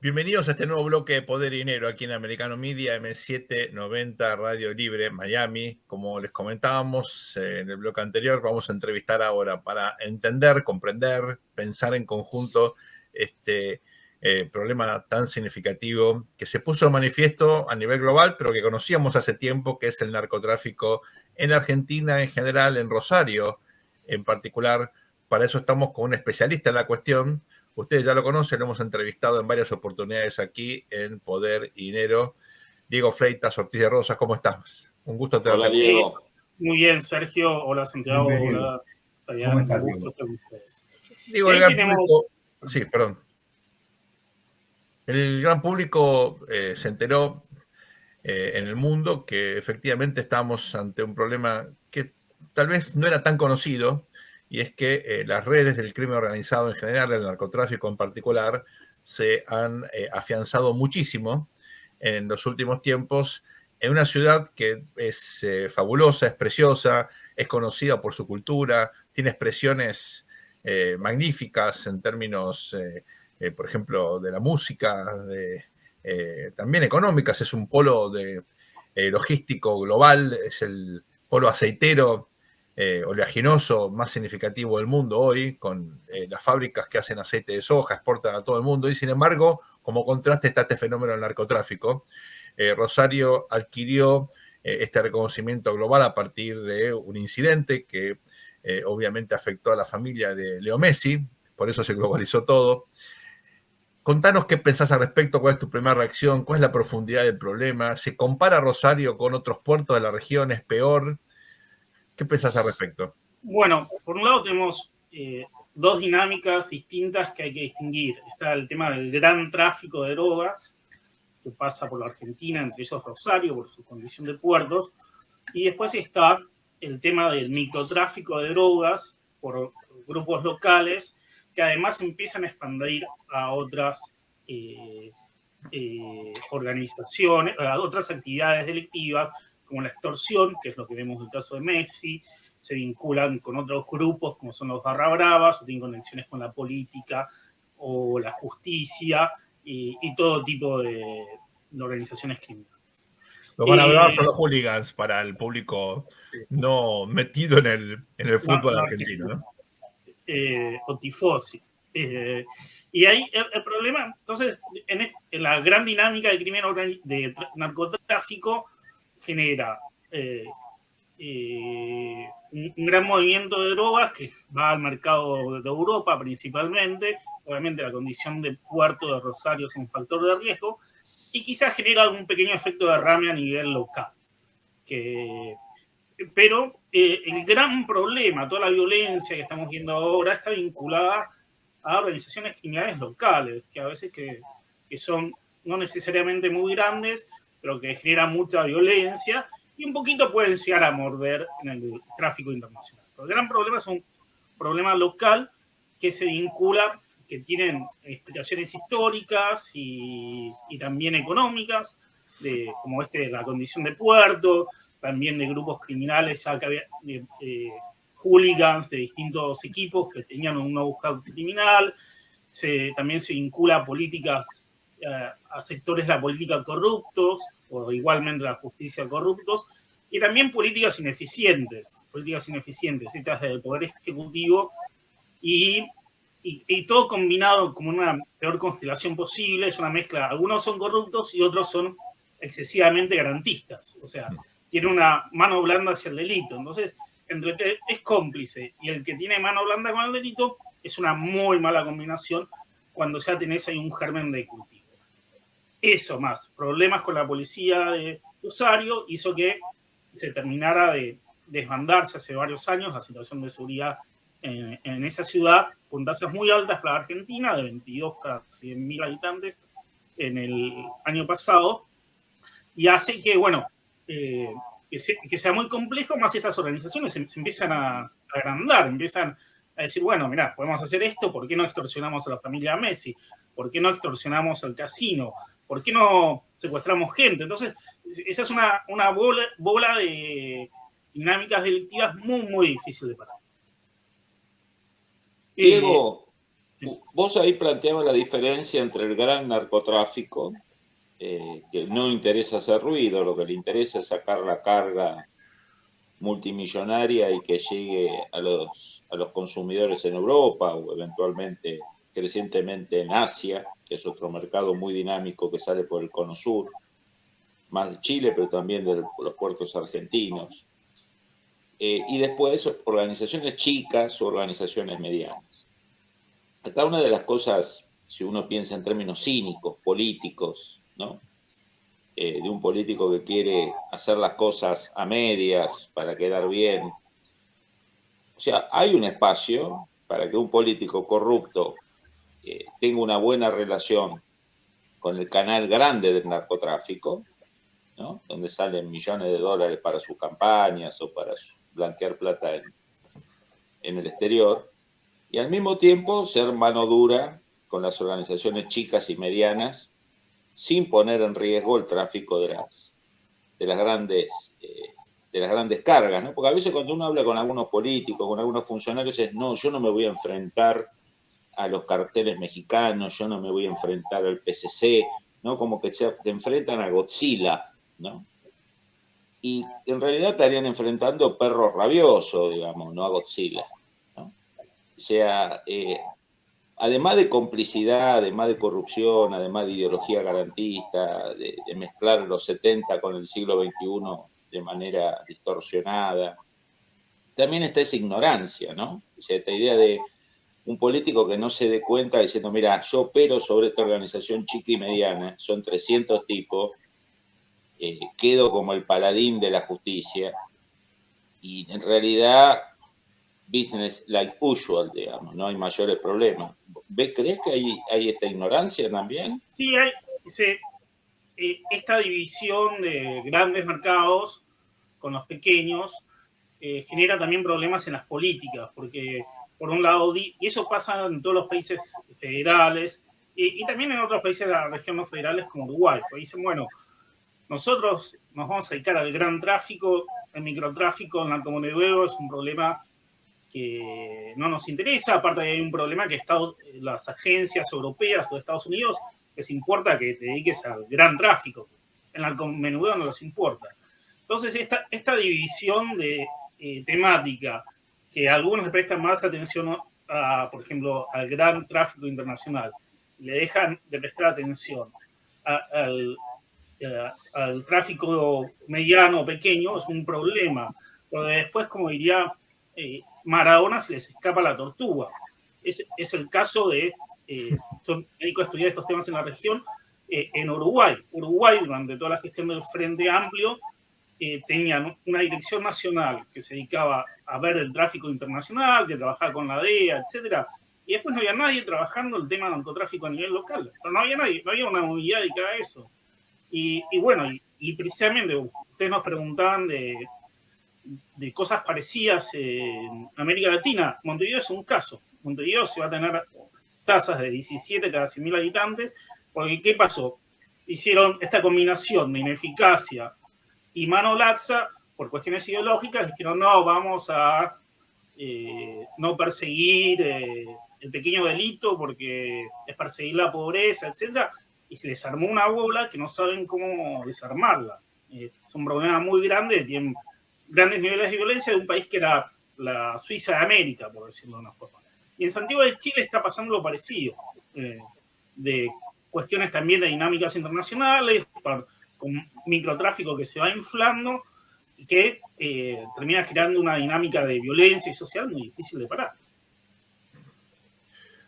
Bienvenidos a este nuevo bloque de Poder y Dinero aquí en Americano Media, M790 Radio Libre, Miami. Como les comentábamos en el bloque anterior, vamos a entrevistar ahora para entender, comprender, pensar en conjunto este problema tan significativo que se puso de manifiesto a nivel global, pero que conocíamos hace tiempo, que es el narcotráfico en Argentina en general, en Rosario en particular. Para eso estamos con un especialista en la cuestión. Ustedes ya lo conocen, lo hemos entrevistado en varias oportunidades aquí en Poder y Dinero. Diego Fleitas Ortiz de Rosas, ¿cómo estás? Un gusto tenerte Hola, aquí. Diego. Muy bien, Sergio. Hola, Santiago. Bienvenido. Hola, Fabián. ¿Cómo Un estás, gusto Diego? estar con ustedes. Digo, Y el ahí gran tenemos... público... Sí, perdón. El gran público se enteró en el mundo que efectivamente estábamos ante un problema que tal vez no era tan conocido, y es que las redes del crimen organizado en general, el narcotráfico en particular, se han afianzado muchísimo en los últimos tiempos en una ciudad que es fabulosa, es preciosa, es conocida por su cultura, tiene expresiones magníficas en términos, por ejemplo, de la música, también económicas. Es un polo logístico global, es el polo aceitero oleaginoso más significativo del mundo hoy, con las fábricas que hacen aceite de soja, exportan a todo el mundo, y sin embargo, como contraste está este fenómeno del narcotráfico. Rosario adquirió este reconocimiento global a partir de un incidente que obviamente afectó a la familia de Leo Messi, por eso se globalizó todo. Contanos qué pensás al respecto, cuál es tu primera reacción, cuál es la profundidad del problema, ¿se compara Rosario con otros puertos de la región, es peor? ¿Qué pensás al respecto? Bueno, por un lado tenemos dos dinámicas distintas que hay que distinguir. Está el tema del gran tráfico de drogas, que pasa por la Argentina, entre ellos Rosario, por su condición de puertos. Y después está el tema del microtráfico de drogas por grupos locales, que además empiezan a expandir a otras organizaciones, a otras actividades delictivas, como la extorsión, que es lo que vemos en el caso de Messi, se vinculan con otros grupos como son los barra bravas, o tienen conexiones con la política o la justicia y todo tipo de organizaciones criminales. Los barra bravas son los hooligans para el público Sí. no metido en el fútbol No, argentino, ¿no? O tifosi. Y ahí el problema, entonces, en la gran dinámica del crimen de narcotráfico genera un gran movimiento de drogas que va al mercado de Europa principalmente. Obviamente la condición de puerto de Rosario es un factor de riesgo y quizás genera algún pequeño efecto de derrame a nivel local. Pero el gran problema, toda la violencia que estamos viendo ahora está vinculada a organizaciones criminales locales, que a veces que son no necesariamente muy grandes, pero que generan mucha violencia y un poquito pueden llegar a morder en el tráfico internacional. Pero el gran problema es un problema local que se vincula, que tienen explicaciones históricas y también económicas, como la condición de puerto, también de grupos criminales, que había hooligans de distintos equipos que tenían un know-how criminal. También se vincula a políticas, a sectores de la política corruptos, o igualmente la justicia corruptos, y también políticas ineficientes hechas del Poder Ejecutivo, y todo combinado como una peor constelación posible. Es una mezcla, algunos son corruptos y otros son excesivamente garantistas, o sea, tiene una mano blanda hacia el delito. Entonces, entre el que es cómplice y el que tiene mano blanda con el delito, es una muy mala combinación cuando ya tenés ahí un germen de cultivo. Eso más problemas con la policía de Rosario hizo que se terminara de desbandarse hace varios años la situación de seguridad en esa ciudad, con tasas muy altas para Argentina, de 22 cada 100.000 habitantes en el año pasado, y hace que, bueno, que sea muy complejo, más estas organizaciones se empiezan a agrandar, empiezan a decir, bueno, mirá, podemos hacer esto, ¿por qué no extorsionamos a la familia Messi? ¿Por qué no extorsionamos al casino? ¿Por qué no secuestramos gente? Entonces, esa es una bola de dinámicas delictivas muy, muy difícil de parar. Diego, Vos ahí planteabas la diferencia entre el gran narcotráfico, que no interesa hacer ruido, lo que le interesa es sacar la carga multimillonaria y que llegue a los consumidores en Europa o eventualmente crecientemente en Asia, que es otro mercado muy dinámico que sale por el Cono Sur, más de Chile, pero también de los puertos argentinos. Y después organizaciones chicas o organizaciones medianas. Acá una de las cosas, si uno piensa en términos cínicos, políticos, ¿no? De un político que quiere hacer las cosas a medias para quedar bien. O sea, hay un espacio para que un político corrupto tenga una buena relación con el canal grande del narcotráfico, ¿no? Donde salen millones de dólares para sus campañas o para blanquear plata en el exterior, y al mismo tiempo ser mano dura con las organizaciones chicas y medianas sin poner en riesgo el tráfico de las grandes cargas, ¿no? Porque a veces cuando uno habla con algunos políticos, con algunos funcionarios, es no, yo no me voy a enfrentar a los carteles mexicanos, yo no me voy a enfrentar al PCC, ¿no? Como que se enfrentan a Godzilla, ¿no? Y en realidad estarían enfrentando perros rabiosos, digamos, no a Godzilla, ¿no? O sea, además de complicidad, además de corrupción, además de ideología garantista, de mezclar los 70 con el siglo XXI de manera distorsionada, también está esa ignorancia, ¿no? O sea, esta idea de un político que no se dé cuenta diciendo, mira, yo opero sobre esta organización chica y mediana, son 300 tipos, quedo como el paladín de la justicia, y en realidad business like usual, digamos, no hay mayores problemas. ¿Crees que hay esta ignorancia también? Sí, hay esta división de grandes mercados con los pequeños genera también problemas en las políticas, porque por un lado, y eso pasa en todos los países federales y también en otros países de la región no federales como Uruguay, porque dicen, bueno, nosotros nos vamos a dedicar al gran tráfico, el microtráfico, el narcomenudeo es un problema que no nos interesa, aparte hay un problema que las agencias europeas o de Estados Unidos les importa que te dediques al gran tráfico, el narcomenudeo no les importa. Entonces esta división de temática, que algunos le prestan más atención por ejemplo, al gran tráfico internacional, le dejan de prestar atención al tráfico mediano o pequeño, es un problema. Pero después, como diría Maradona, se les escapa la tortuga. Es el caso de, son médicos a estudiar estos temas en la región, en Uruguay. Uruguay, durante toda la gestión del Frente Amplio, tenían una dirección nacional que se dedicaba a ver el tráfico internacional, que trabajaba con la DEA, etcétera, y después no había nadie trabajando el tema del narcotráfico a nivel local. Pero no había nadie, no había una unidad dedicada a eso. Y bueno, y precisamente ustedes nos preguntaban de cosas parecidas en América Latina. Montevideo es un caso. Montevideo se va a tener tasas de 17 cada 100.000 habitantes, porque ¿qué pasó? Hicieron esta combinación de ineficacia y mano laxa por cuestiones ideológicas, dijeron, no, vamos a no perseguir el pequeño delito porque es perseguir la pobreza, etc. Y se les armó una bola que no saben cómo desarmarla. Es un problema muy grande, tienen grandes niveles de violencia de un país que era la Suiza de América, por decirlo de una forma. Y en Santiago de Chile está pasando lo parecido, de cuestiones también de dinámicas internacionales, con microtráfico que se va inflando y que termina generando una dinámica de violencia y social muy difícil de parar.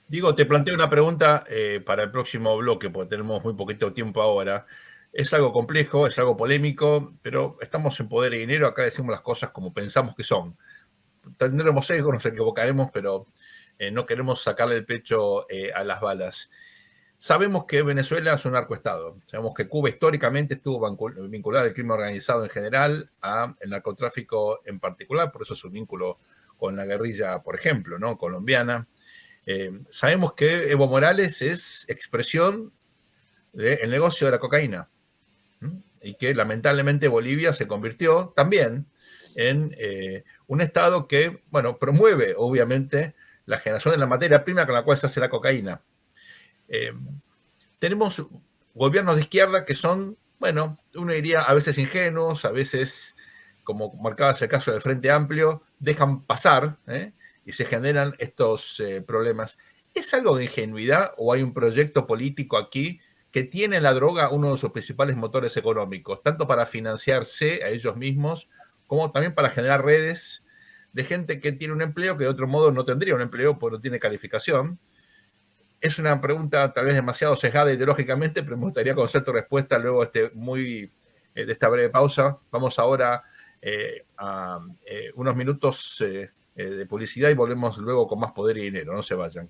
Digo, te planteo una pregunta para el próximo bloque, porque tenemos muy poquito tiempo ahora. Es algo complejo, es algo polémico, pero estamos en Poder y Dinero, acá decimos las cosas como pensamos que son. Tendremos sesgo, nos equivocaremos, pero no queremos sacarle el pecho a las balas. Sabemos que Venezuela es un narcoestado. Sabemos que Cuba históricamente estuvo vinculada al crimen organizado en general, al narcotráfico en particular, por eso su vínculo con la guerrilla, por ejemplo, ¿no? Colombiana. Sabemos que Evo Morales es expresión del negocio de la cocaína, y que lamentablemente Bolivia se convirtió también en un estado que, bueno, promueve obviamente la generación de la materia prima con la cual se hace la cocaína. Tenemos gobiernos de izquierda que son, bueno, uno diría a veces ingenuos, a veces, como marcabas el caso del Frente Amplio, dejan pasar y se generan estos problemas. ¿Es algo de ingenuidad o hay un proyecto político aquí que tiene la droga uno de sus principales motores económicos, tanto para financiarse a ellos mismos como también para generar redes de gente que tiene un empleo que de otro modo no tendría un empleo porque no tiene calificación? Es una pregunta tal vez demasiado sesgada ideológicamente, pero me gustaría conocer tu respuesta luego de esta breve pausa. Vamos ahora a unos minutos de publicidad y volvemos luego con más poder y dinero. No se vayan.